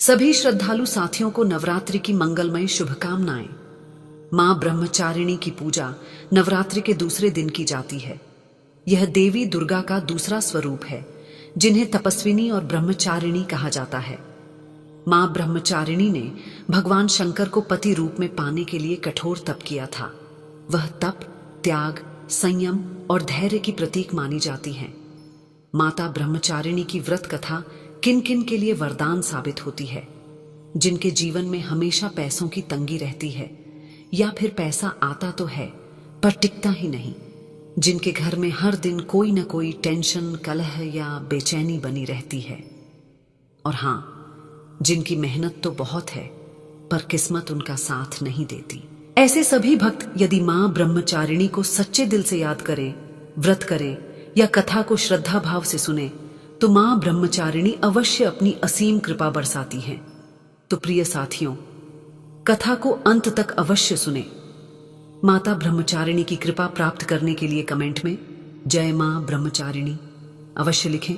सभी श्रद्धालु साथियों को नवरात्रि की मंगलमय शुभकामनाएं। मां ब्रह्मचारिणी की पूजा नवरात्रि के दूसरे दिन की जाती है। यह देवी दुर्गा का दूसरा स्वरूप है, जिन्हें तपस्विनी और ब्रह्मचारिणी कहा जाता है। मां ब्रह्मचारिणी ने भगवान शंकर को पति रूप में पाने के लिए कठोर तप किया था। वह तप त्याग, संयम और धैर्य की प्रतीक मानी जाती हैं। माता ब्रह्मचारिणी की व्रत कथा किन किन के लिए वरदान साबित होती है। जिनके जीवन में हमेशा पैसों की तंगी रहती है, या फिर पैसा आता तो है पर टिकता ही नहीं। जिनके घर में हर दिन कोई न कोई टेंशन, कलह या बेचैनी बनी रहती है। और हाँ, जिनकी मेहनत तो बहुत है पर किस्मत उनका साथ नहीं देती। ऐसे सभी भक्त यदि मां ब्रह्मचारिणी को सच्चे दिल से याद करें, व्रत करें या कथा को श्रद्धा भाव से सुने, तो मां ब्रह्मचारिणी अवश्य अपनी असीम कृपा बरसाती हैं। तो प्रिय साथियों, कथा को अंत तक अवश्य सुने। माता ब्रह्मचारिणी की कृपा प्राप्त करने के लिए कमेंट में जय मां ब्रह्मचारिणी अवश्य लिखें।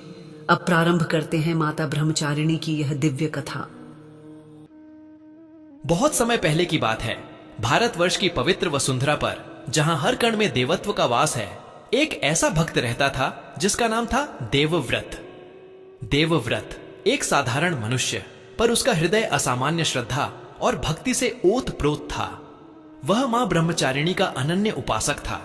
अब प्रारंभ करते हैं माता ब्रह्मचारिणी की यह दिव्य कथा। बहुत समय पहले की बात है। भारतवर्ष की पवित्र वसुंधरा पर, जहां हर कण में देवत्व का वास है, एक ऐसा भक्त रहता था जिसका नाम था देवव्रत। देवव्रत एक साधारण मनुष्य, पर उसका हृदय असामान्य श्रद्धा और भक्ति से ओतप्रोत था। वह मां ब्रह्मचारिणी का अनन्य उपासक था।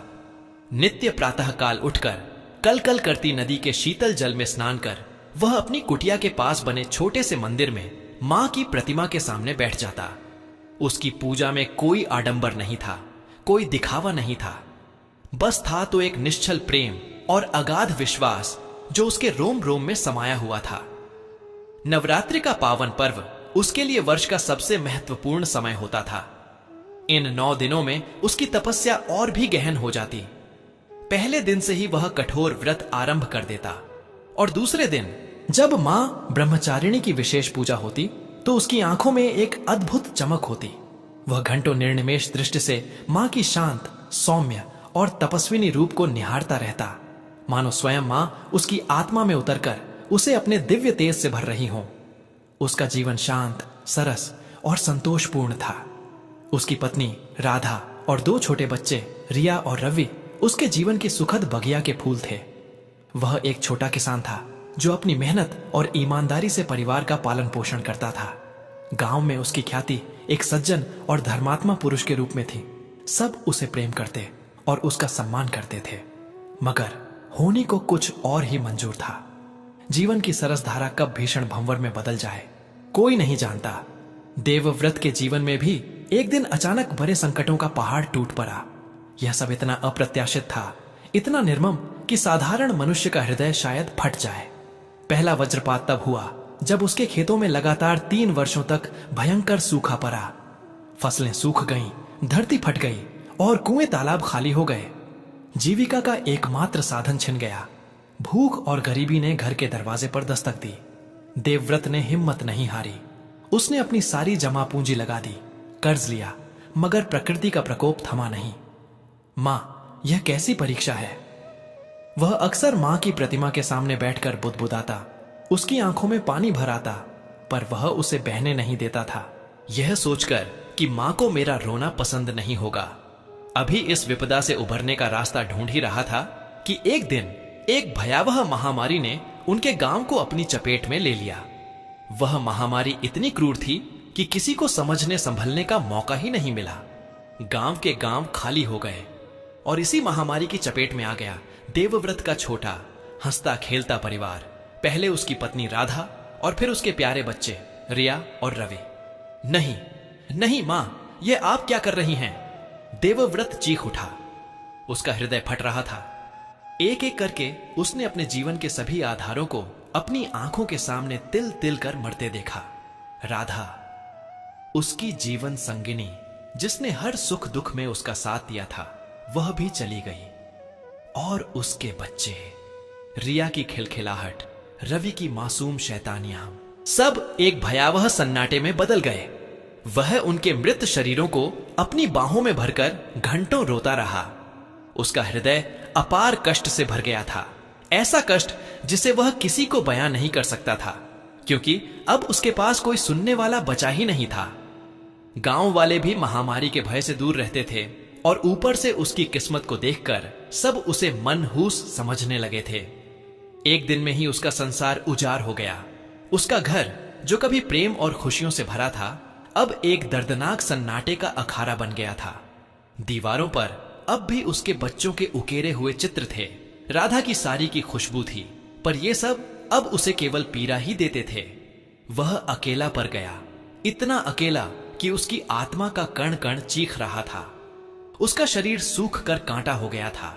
नित्य प्रातः काल उठकर कल कल करती नदी के शीतल जल में स्नान कर वह अपनी कुटिया के पास बने छोटे से मंदिर में मां की प्रतिमा के सामने बैठ जाता। उसकी पूजा में कोई आडंबर नहीं था, कोई दिखावा नहीं था। बस था तो एक निश्चल प्रेम और अगाध विश्वास जो उसके रोम रोम में समाया हुआ था। नवरात्रि का पावन पर्व उसके लिए वर्ष का सबसे महत्वपूर्ण समय होता था। इन 9 दिनों में उसकी तपस्या और भी गहन हो जाती। पहले दिन से ही वह कठोर व्रत आरंभ कर देता, और दूसरे दिन जब मां ब्रह्मचारिणी की विशेष पूजा होती तो उसकी आंखों में एक अद्भुत चमक होती। वह घंटों निर्निमेष दृष्टि से मां की शांत, सौम्य और तपस्विनी रूप को निहारता रहता, मानो स्वयं मां उसकी आत्मा में उतरकर उसे अपने दिव्य तेज से भर रही हों। उसका जीवन शांत, सरस और संतोषपूर्ण था। उसकी पत्नी राधा और 2 छोटे बच्चे रिया और रवि उसके जीवन की सुखद बगिया के फूल थे। वह एक छोटा किसान था जो अपनी मेहनत और ईमानदारी से परिवार का पालन पोषण करता था। गांव में उसकी ख्याति एक सज्जन और धर्मात्मा पुरुष के रूप में थी। सब उसे प्रेम करते और उसका सम्मान करते थे, मगर होने को कुछ और ही मंजूर था। जीवन की सरस धारा कब भीषण भंवर में बदल जाए कोई नहीं जानता। देवव्रत के जीवन में भी एक दिन अचानक बड़े संकटों का पहाड़ टूट पड़ा। यह सब इतना अप्रत्याशित था, इतना निर्मम कि साधारण मनुष्य का हृदय शायद फट जाए। पहला वज्रपात तब हुआ जब उसके खेतों में लगातार 3 वर्षों तक भयंकर सूखा पड़ा। फसलें सूख गईं, धरती फट गई और कुएं तालाब खाली हो गए। जीविका का एकमात्र साधन छिन गया। भूख और गरीबी ने घर के दरवाजे पर दस्तक दी। देवव्रत ने हिम्मत नहीं हारी। उसने अपनी सारी जमा पूंजी लगा दी, कर्ज लिया, मगर प्रकृति का प्रकोप थमा नहीं। मां, यह कैसी परीक्षा है। वह अक्सर मां की प्रतिमा के सामने बैठकर बुदबुदाता। उसकी आंखों में पानी भर आता, पर वह उसे बहने नहीं देता था, यह सोचकर कि मां को मेरा रोना पसंद नहीं होगा। अभी इस विपदा से उभरने का रास्ता ढूंढ ही रहा था कि एक दिन एक भयावह महामारी ने उनके गांव को अपनी चपेट में ले लिया। वह महामारी इतनी क्रूर थी कि किसी को समझने संभलने का मौका ही नहीं मिला। गांव के गांव खाली हो गए और इसी महामारी की चपेट में आ गया देवव्रत का छोटा हंसता खेलता परिवार। पहले उसकी पत्नी राधा और फिर उसके प्यारे बच्चे रिया और रवि। नहीं नहीं मां, यह आप क्या कर रही हैं? देवव्रत चीख उठा। उसका हृदय फट रहा था। एक एक करके उसने अपने जीवन के सभी आधारों को अपनी आंखों के सामने तिल तिल कर मरते देखा। राधा, उसकी जीवन संगिनी, जिसने हर सुख दुख में उसका साथ दिया था, वह भी चली गई। और उसके बच्चे, रिया की खिलखिलाहट, रवि की मासूम शैतानियां, सब एक भयावह सन्नाटे में बदल गए। वह उनके मृत शरीरों को अपनी बाहों में भरकर घंटों रोता रहा। उसका हृदय अपार कष्ट से भर गया था, ऐसा कष्ट जिसे वह किसी को बयां नहीं कर सकता था, क्योंकि अब उसके पास कोई सुनने वाला बचा ही नहीं था। गांव वाले भी महामारी के भय से दूर रहते थे और ऊपर से उसकी किस्मत को देखकर सब उसे मनहूस समझने लगे थे। एक दिन में ही उसका संसार उजाड़ हो गया। उसका घर जो कभी प्रेम और खुशियों से भरा था, अब एक दर्दनाक सन्नाटे का अखाड़ा बन गया था। दीवारों पर अब भी उसके बच्चों के उकेरे हुए चित्र थे। राधा की साड़ी की खुशबू थी, पर ये सब अब उसे केवल पीड़ा ही देते थे। वह अकेला पड़ गया, इतना अकेला कि उसकी आत्मा का कण कण चीख रहा था। उसका शरीर सूख कर कांटा हो गया था।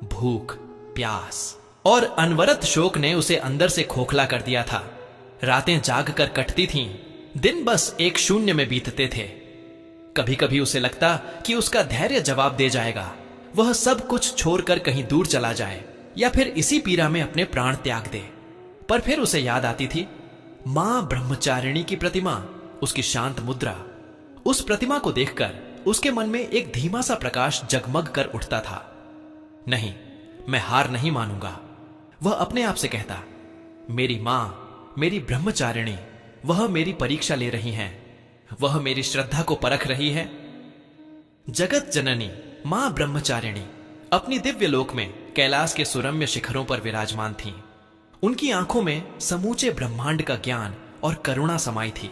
भूख, प्यास और अनवरत शोक ने उसे अंदर से खोखला कर दिया था। रातें जाग कर कटती थीं, दिन बस एक शून्य में बीतते थे। कभी कभी उसे लगता कि उसका धैर्य जवाब दे जाएगा, वह सब कुछ छोड़कर कहीं दूर चला जाए या फिर इसी पीड़ा में अपने प्राण त्याग दे। पर फिर उसे याद आती थी मां ब्रह्मचारिणी की प्रतिमा, उसकी शांत मुद्रा। उस प्रतिमा को देखकर उसके मन में एक धीमा सा प्रकाश जगमग कर उठता था। नहीं, मैं हार नहीं मानूंगा, वह अपने आप से कहता। मेरी मां, मेरी ब्रह्मचारिणी, वह मेरी परीक्षा ले रही हैं, वह मेरी श्रद्धा को परख रही है। जगत जननी मां ब्रह्मचारिणी अपनी दिव्य लोक में कैलाश के सुरम्य शिखरों पर विराजमान थीं। उनकी आंखों में समूचे ब्रह्मांड का ज्ञान और करुणा समाई थी।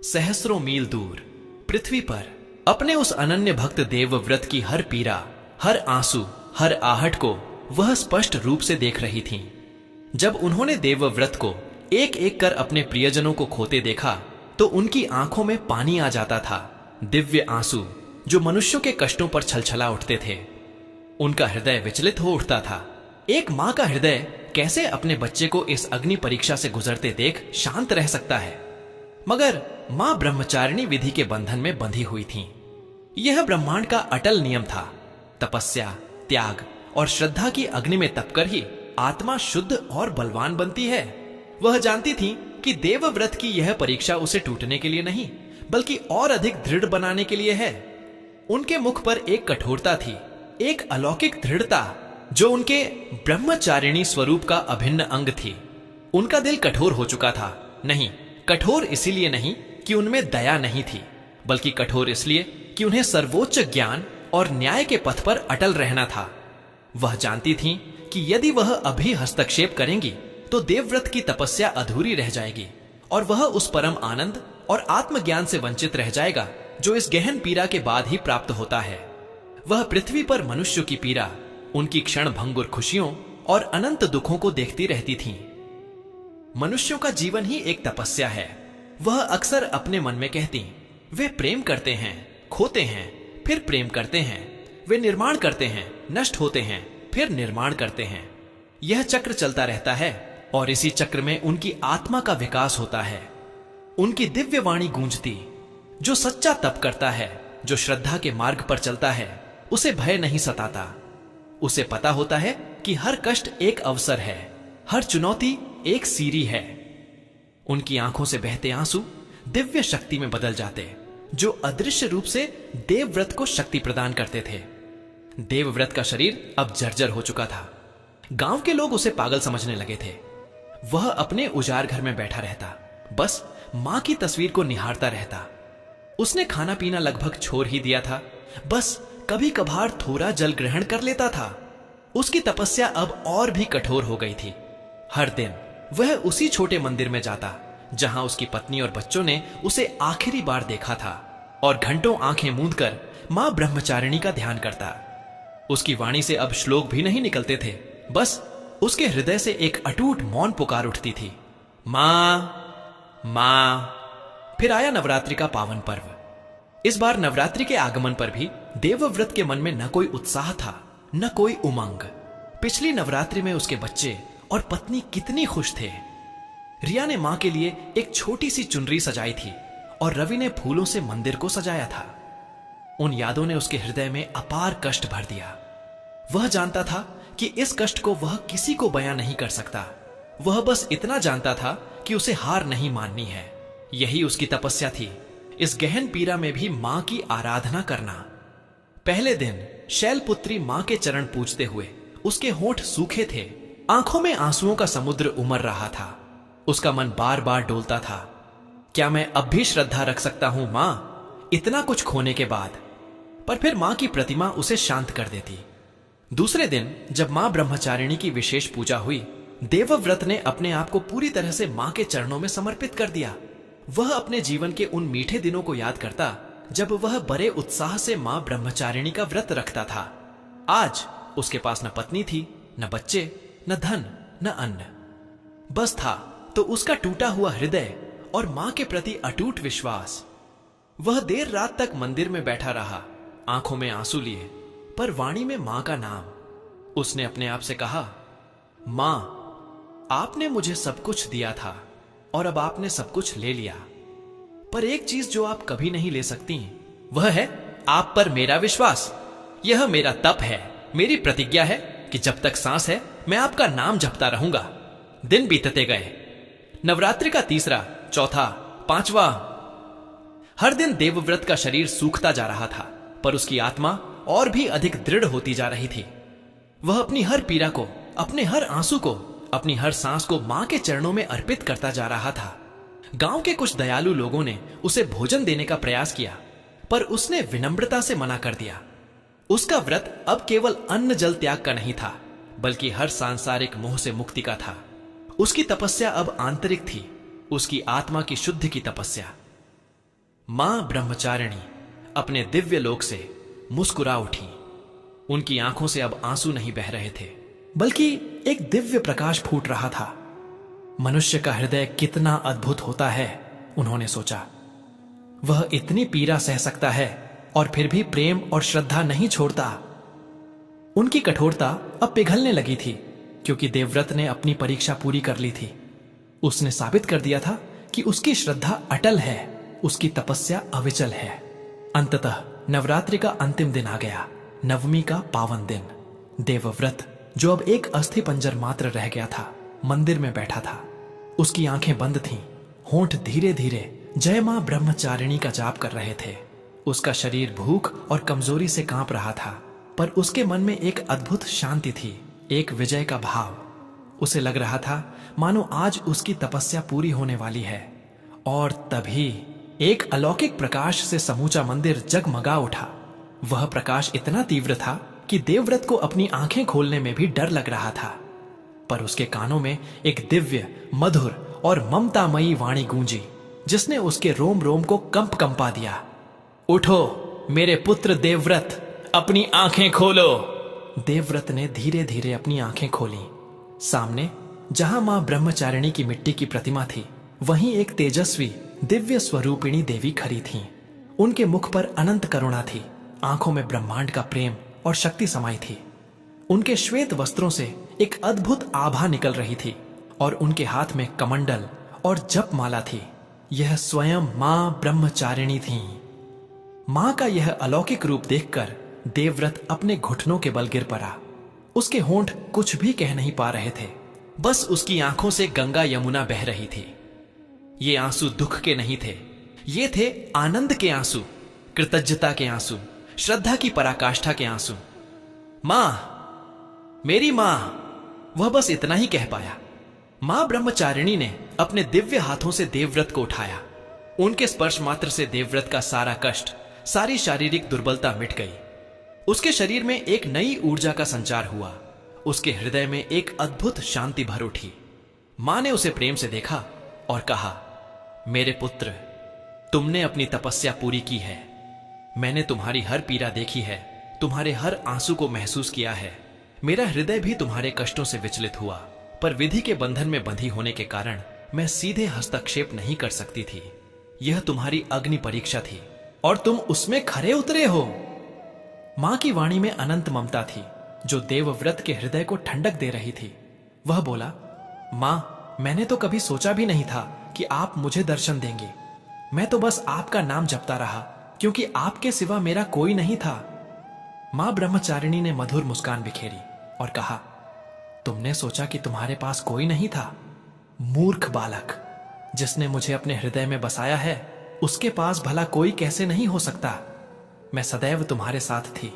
सहस्रों मील दूर पृथ्वी पर अपने उस अनन्य भक्त देवव्रत की हर पीड़ा, हर आंसू, हर आहट को वह स्पष्ट रूप से देख रही थीं। जब उन्होंने देवव्रत को एक एक कर अपने प्रियजनों को खोते देखा तो उनकी आंखों में पानी आ जाता था। दिव्य आंसू जो मनुष्यों के कष्टों पर छलछला उठते थे। उनका हृदय विचलित हो उठता था। एक मां का हृदय कैसे अपने बच्चे को इस अग्नि परीक्षा से गुजरते देख शांत रह सकता है? मगर मां ब्रह्मचारिणी विधि के बंधन में बंधी हुई थीं। यह ब्रह्मांड का अटल नियम था। तपस्या, त्याग और श्रद्धा की अग्नि में तपकर ही आत्मा शुद्ध और बलवान बनती है। वह जानती थीं कि देवव्रत की यह परीक्षा उसे टूटने के लिए नहीं, बल्कि और अधिक दृढ़ बनाने के लिए है। उनके मुख पर एक कठोरता थी, एक अलौकिक दृढ़ता जो उनके ब्रह्मचारिणी स्वरूप का अभिन्न अंग थी। उनका दिल कठोर हो चुका था। नहीं, कठोर इसीलिए नहीं कि उनमें दया नहीं थी, बल्कि कठोर इसलिए कि उन्हें सर्वोच्च ज्ञान और न्याय के पथ पर अटल रहना था। वह जानती थीं कि यदि वह अभी हस्तक्षेप करेंगी तो देवव्रत की तपस्या अधूरी रह जाएगी और वह उस परम आनंद और आत्मज्ञान से वंचित रह जाएगा जो इस गहन पीड़ा के बाद ही प्राप्त होता है। वह पृथ्वी पर मनुष्य की पीड़ा, उनकी क्षण भंगुर खुशियों और अनंत दुखों को देखती रहती थीं। मनुष्यों का जीवन ही एक तपस्या है। वह अक्सर अपने मन में कहती, वे प्रेम करते हैं, खोते हैं, फिर प्रेम करते हैं। वे निर्माण करते हैं, नष्ट होते हैं, फिर निर्माण करते हैं। यह चक्र चलता रहता है और इसी चक्र में उनकी आत्मा का विकास होता है। उनकी दिव्य वाणी गूंजती। जो सच्चा तप करता है, जो श्रद्धा के मार्ग पर चलता है, उसे भय नहीं सताता। उसे पता होता है कि हर कष्ट एक अवसर है, हर चुनौती एक सीढ़ी है। उनकी आंखों से बहते आंसू दिव्य शक्ति में बदल जाते, जो अदृश्य रूप से देवव्रत को शक्ति प्रदान करते थे। देवव्रत का शरीर अब जर्जर हो चुका था। गांव के लोग उसे पागल समझने लगे थे। वह अपने उजाड़ घर में बैठा रहता, बस मां की तस्वीर को निहारता रहता। उसने खाना पीना लगभग छोड़ ही दिया था, बस कभी कभार थोड़ा जल ग्रहण कर लेता था। उसकी तपस्या अब और भी कठोर हो गई थी। हर दिन वह उसी छोटे मंदिर में जाता जहां उसकी पत्नी और बच्चों ने उसे आखिरी बार देखा था और घंटों आंखें मूंदकर मां ब्रह्मचारिणी का ध्यान करता। उसकी वाणी से अब श्लोक भी नहीं निकलते थे, बस उसके हृदय से एक अटूट मौन पुकार उठती थी, मां मां। फिर आया नवरात्रि का पावन पर्व। इस बार नवरात्रि के आगमन पर भी देवव्रत के मन में न कोई उत्साह था, न कोई उमंग। पिछली नवरात्रि में उसके बच्चे और पत्नी कितनी खुश थे। रिया ने मां के लिए एक छोटी सी चुनरी सजाई थी और रवि ने फूलों से मंदिर को सजाया था। उन यादों ने उसके हृदय में अपार कष्ट भर दिया। वह जानता था कि इस कष्ट को वह किसी को बयां नहीं कर सकता। वह बस इतना जानता था कि उसे हार नहीं माननी है। यही उसकी तपस्या थी, इस गहन पीड़ा में भी मां की आराधना करना। पहले दिन शैलपुत्री मां के चरण पूजते हुए उसके होंठ सूखे थे, आंखों में आंसुओं का समुद्र उमड़ रहा था। उसका मन बार बार डोलता था, क्या मैं अब भी श्रद्धा रख सकता हूं मां, इतना कुछ खोने के बाद? पर फिर मां की प्रतिमा उसे शांत कर देती। दूसरे दिन जब मां ब्रह्मचारिणी की विशेष पूजा हुई, देवव्रत ने अपने आप को पूरी तरह से मां के चरणों में समर्पित कर दिया। वह अपने जीवन के उन मीठे दिनों को याद करता जब वह बड़े उत्साह से मां ब्रह्मचारिणी का व्रत रखता था। आज उसके पास न पत्नी थी, न बच्चे, न धन, न अन्न। बस था तो उसका टूटा हुआ हृदय और मां के प्रति अटूट विश्वास। वह देर रात तक मंदिर में बैठा रहा, आंखों में आंसू लिए, पर वाणी में मां का नाम। उसने अपने आप से कहा, मां, आपने मुझे सब कुछ दिया था और अब आपने सब कुछ ले लिया, पर एक चीज जो आप कभी नहीं ले सकती, वह है आप पर मेरा विश्वास। यह मेरा तप है, मेरी प्रतिज्ञा है कि जब तक सांस है मैं आपका नाम जपता रहूंगा। दिन बीतते गए। नवरात्रि का तीसरा, चौथा, पांचवा। हर दिन देवव्रत का शरीर सूखता जा रहा था, पर उसकी आत्मा और भी अधिक दृढ़ होती जा रही थी। वह अपनी हर पीड़ा को, अपने हर आंसू को, अपनी हर सांस को मां के चरणों में अर्पित करता जा रहा था। गांव के कुछ दयालु लोगों ने उसे भोजन देने का प्रयास किया, पर उसने विनम्रता से मना कर दिया। उसका व्रत अब केवल अन्न जल त्याग का नहीं था, बल्कि हर सांसारिक मोह से मुक्ति का था। उसकी तपस्या अब आंतरिक थी, उसकी आत्मा की शुद्धि की तपस्या। मां ब्रह्मचारिणी अपने दिव्य लोक से मुस्कुरा उठी। उनकी आंखों से अब आंसू नहीं बह रहे थे, बल्कि एक दिव्य प्रकाश फूट रहा था। मनुष्य का हृदय कितना अद्भुत होता है, उन्होंने सोचा। वह इतनी पीड़ा सह सकता है और फिर भी प्रेम और श्रद्धा नहीं छोड़ता। उनकी कठोरता अब पिघलने लगी थी, क्योंकि देवव्रत ने अपनी परीक्षा पूरी कर ली थी। उसने साबित कर दिया था कि उसकी श्रद्धा अटल है, उसकी तपस्या अविचल है। अंततः नवरात्रि का अंतिम दिन आ गया, नवमी का पावन दिन। देवव्रत, जो अब एक अस्थि पंजर मात्र रह गया था, मंदिर में बैठा था। उसकी आंखें बंद थीं, होंठ धीरे धीरे जय मां ब्रह्मचारिणी का जाप कर रहे थे। उसका शरीर भूख और कमजोरी से कांप रहा था, पर उसके मन में एक अद्भुत शांति थी, एक विजय का भाव। उसे लग रहा था मानो आज उसकी तपस्या पूरी होने वाली है। और तभी एक अलौकिक प्रकाश से समूचा मंदिर जगमगा उठा। वह प्रकाश इतना तीव्र था कि देवव्रत को अपनी आंखें खोलने में भी डर लग रहा था। पर उसके कानों में एक दिव्य, मधुर और ममतामयी वाणी गूंजी, जिसने उसके रोम रोम को कंपा दिया। उठो मेरे पुत्र देवव्रत, अपनी आंखें खोलो। देवव्रत ने धीरे धीरे अपनी आंखें खोली। सामने जहां मां ब्रह्मचारिणी की मिट्टी की प्रतिमा थी, वहीं एक तेजस्वी दिव्य स्वरूपिणी देवी खड़ी थीं। उनके मुख पर अनंत करुणा थी, आंखों में ब्रह्मांड का प्रेम और शक्ति समाई थी। उनके श्वेत वस्त्रों से एक अद्भुत आभा निकल रही थी और उनके हाथ में कमंडल और जपमाला थी। यह स्वयं मां ब्रह्मचारिणी थीं। मां का यह अलौकिक रूप देखकर देवव्रत अपने घुटनों के बल गिर पड़ा। उसके होंठ कुछ भी कह नहीं पा रहे थे, बस उसकी आंखों से गंगा यमुना बह रही थी। ये आंसू दुख के नहीं थे, ये थे आनंद के आंसू, कृतज्ञता के आंसू, श्रद्धा की पराकाष्ठा के आंसू। मां, मेरी मां, वह बस इतना ही कह पाया। मां ब्रह्मचारिणी ने अपने दिव्य हाथों से देवव्रत को उठाया। उनके स्पर्श मात्र से देवव्रत का सारा कष्ट, सारी शारीरिक दुर्बलता मिट गई। उसके शरीर में एक नई ऊर्जा का संचार हुआ। उसके हृदय में एक अद्भुत शांति भर उठी। मां ने उसे प्रेम से देखा और कहा, मेरे पुत्र, तुमने अपनी तपस्या पूरी की है। मैंने तुम्हारी हर पीड़ा देखी है, तुम्हारे हर आंसू को महसूस किया है। मेरा हृदय भी तुम्हारे कष्टों से विचलित हुआ, पर विधि के बंधन में बंधी होने के कारण मैं सीधे हस्तक्षेप नहीं कर सकती थी। यह तुम्हारी अग्नि परीक्षा थी और तुम उसमें खरे उतरे हो। मां की वाणी में अनंत ममता थी, जो देवव्रत के हृदय को ठंडक दे रही थी। वह बोला, मां, मैंने तो कभी सोचा भी नहीं था कि आप मुझे दर्शन देंगे। मैं तो बस आपका नाम जपता रहा, क्योंकि आपके सिवा मेरा कोई नहीं था। मां ब्रह्मचारिणी ने मधुर मुस्कान बिखेरी और कहा, तुमने सोचा कि तुम्हारे पास कोई नहीं था? मूर्ख बालक, जिसने मुझे अपने हृदय में बसाया है, उसके पास भला कोई कैसे नहीं हो सकता। मैं सदैव तुम्हारे साथ थी,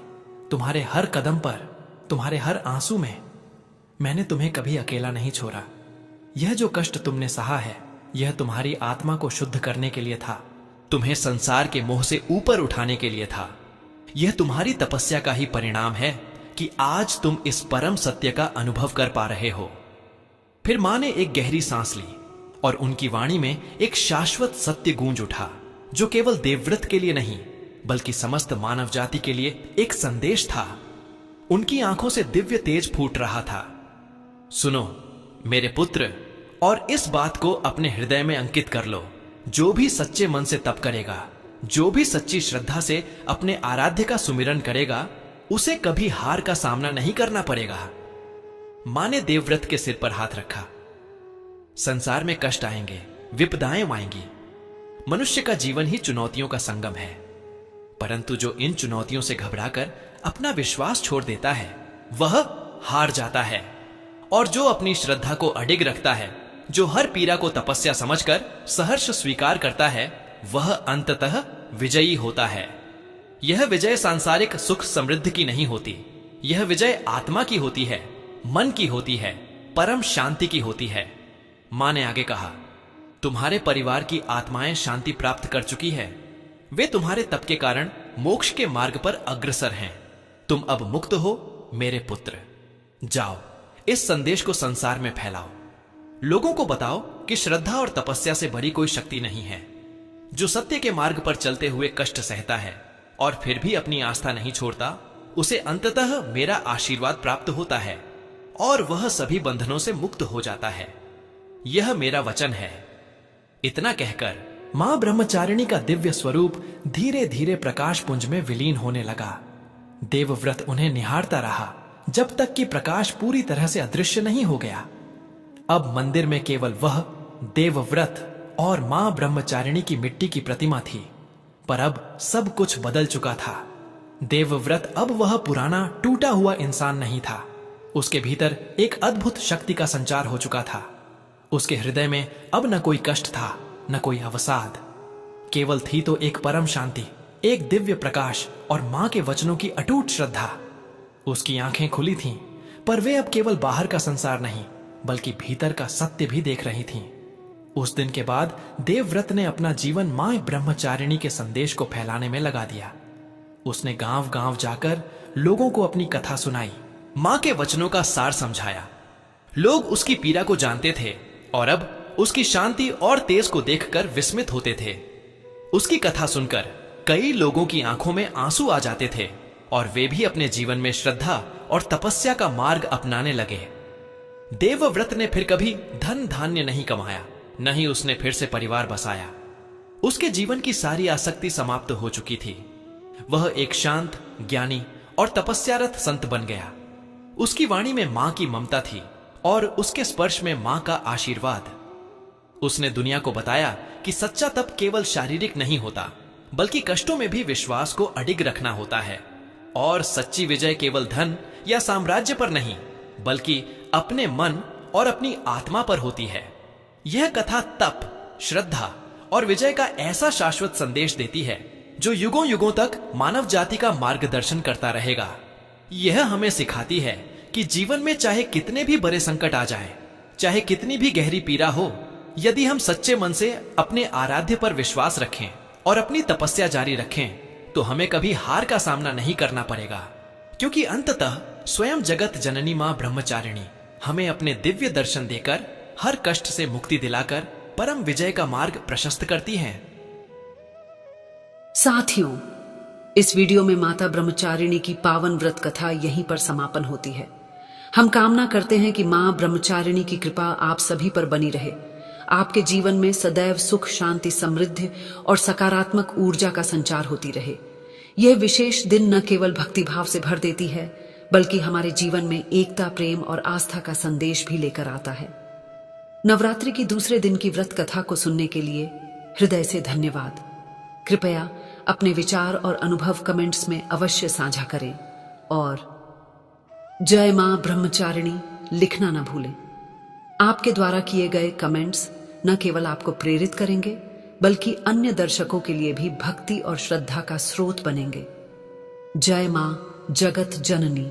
तुम्हारे हर कदम पर, तुम्हारे हर आंसू में। मैंने तुम्हें कभी अकेला नहीं छोड़ा। यह जो कष्ट तुमने सहा है, यह तुम्हारी आत्मा को शुद्ध करने के लिए था, तुम्हें संसार के मोह से ऊपर उठाने के लिए था। यह तुम्हारी तपस्या का ही परिणाम है कि आज तुम इस परम सत्य का अनुभव कर पा रहे हो। फिर मां ने एक गहरी सांस ली और उनकी वाणी में एक शाश्वत सत्य गूंज उठा, जो केवल देवव्रत के लिए नहीं बल्कि समस्त मानव जाति के लिए एक संदेश था। उनकी आंखों से दिव्य तेज फूट रहा था। सुनो मेरे पुत्र, और इस बात को अपने हृदय में अंकित कर लो, जो भी सच्चे मन से तप करेगा, जो भी सच्ची श्रद्धा से अपने आराध्य का सुमिरन करेगा, उसे कभी हार का सामना नहीं करना पड़ेगा। मां ने देवव्रत के सिर पर हाथ रखा। संसार में कष्ट आएंगे, विपदाएं आएंगी। मनुष्य का जीवन ही चुनौतियों का संगम है, परंतु जो इन चुनौतियों से घबराकर अपना विश्वास छोड़ देता है, वह हार जाता है। और जो अपनी श्रद्धा को अडिग रखता है, जो हर पीड़ा को तपस्या समझकर सहर्ष स्वीकार करता है, वह अंततः विजयी होता है। यह विजय सांसारिक सुख समृद्धि की नहीं होती, यह विजय आत्मा की होती है, मन की होती है, परम शांति की होती है। मां ने आगे कहा, तुम्हारे परिवार की आत्माएं शांति प्राप्त कर चुकी है। वे तुम्हारे तप के कारण मोक्ष के मार्ग पर अग्रसर हैं। तुम अब मुक्त हो मेरे पुत्र। जाओ, इस संदेश को संसार में फैलाओ। लोगों को बताओ कि श्रद्धा और तपस्या से बड़ी कोई शक्ति नहीं है। जो सत्य के मार्ग पर चलते हुए कष्ट सहता है और फिर भी अपनी आस्था नहीं छोड़ता, उसे अंततः मेरा आशीर्वाद प्राप्त होता है और वह सभी बंधनों से मुक्त हो जाता है। यह मेरा वचन है। इतना कहकर मां ब्रह्मचारिणी का दिव्य स्वरूप धीरे धीरे प्रकाश पुंज में विलीन होने लगा। देवव्रत उन्हें निहारता रहा जब तक कि प्रकाश पूरी तरह से अदृश्य नहीं हो गया। अब मंदिर में केवल वह देवव्रत और मां ब्रह्मचारिणी की मिट्टी की प्रतिमा थी, पर अब सब कुछ बदल चुका था। देवव्रत अब वह पुराना टूटा हुआ इंसान नहीं था। उसके भीतर एक अद्भुत शक्ति का संचार हो चुका था। उसके हृदय में अब न कोई कष्ट था, न कोई अवसाद, केवल थी तो एक परम शांति, एक दिव्य प्रकाश और मां के वचनों की अटूट श्रद्धा। उसकी आंखें खुली थीं, पर वे अब केवल बाहर का संसार नहीं बल्कि भीतर का सत्य भी देख रही थीं। उस दिन के बाद देवव्रत ने अपना जीवन मां ब्रह्मचारिणी के संदेश को फैलाने में लगा दिया। उसने गांव गांव जाकर लोगों को अपनी कथा सुनाई, मां के वचनों का सार समझाया। लोग उसकी पीड़ा को जानते थे और अब उसकी शांति और तेज को देखकर विस्मित होते थे। उसकी कथा सुनकर कई लोगों की आंखों में आंसू आ जाते थे और वे भी अपने जीवन में श्रद्धा और तपस्या का मार्ग अपनाने लगे। देवव्रत ने फिर कभी धन धान्य नहीं कमाया, न ही उसने फिर से परिवार बसाया। उसके जीवन की सारी आसक्ति समाप्त हो चुकी थी। वह एक शांत, ज्ञानी और तपस्यारत संत बन गया। उसकी वाणी में मां की ममता थी और उसके स्पर्श में मां का आशीर्वाद। उसने दुनिया को बताया कि सच्चा तप केवल शारीरिक नहीं होता, बल्कि कष्टों में भी विश्वास को अडिग रखना होता है। और सच्ची विजय केवल धन या साम्राज्य पर नहीं, बल्कि अपने मन और अपनी आत्मा पर होती है। यह कथा तप, श्रद्धा और विजय का ऐसा शाश्वत संदेश देती है जो युगों युगों तक मानव जाति का मार्गदर्शन करता रहेगा। यह हमें सिखाती है कि जीवन में चाहे कितने भी बड़े संकट आ जाए, चाहे कितनी भी गहरी पीड़ा हो, यदि हम सच्चे मन से अपने आराध्य पर विश्वास रखें और अपनी तपस्या जारी रखें, तो हमें कभी हार का सामना नहीं करना पड़ेगा, क्योंकि अंततः स्वयं जगत जननी मां ब्रह्मचारिणी हमें अपने दिव्य दर्शन देकर हर कष्ट से मुक्ति दिलाकर परम विजय का मार्ग प्रशस्त करती हैं। साथियों, इस वीडियो में माता ब्रह्मचारिणी की पावन व्रत कथा यहीं पर समापन होती है। हम कामना करते हैं कि मां ब्रह्मचारिणी की कृपा आप सभी पर बनी रहे, आपके जीवन में सदैव सुख, शांति, समृद्धि और सकारात्मक ऊर्जा का संचार होती रहे। यह विशेष दिन न केवल भक्तिभाव से भर देती है, बल्कि हमारे जीवन में एकता, प्रेम और आस्था का संदेश भी लेकर आता है। नवरात्रि की दूसरे दिन की व्रत कथा को सुनने के लिए हृदय से धन्यवाद। कृपया अपने विचार और अनुभव कमेंट्स में अवश्य साझा करें और जय मां ब्रह्मचारिणी लिखना न भूलें। आपके द्वारा किए गए कमेंट्स न केवल आपको प्रेरित करेंगे, बल्कि अन्य दर्शकों के लिए भी भक्ति और श्रद्धा का स्रोत बनेंगे। जय मां जगत जननी।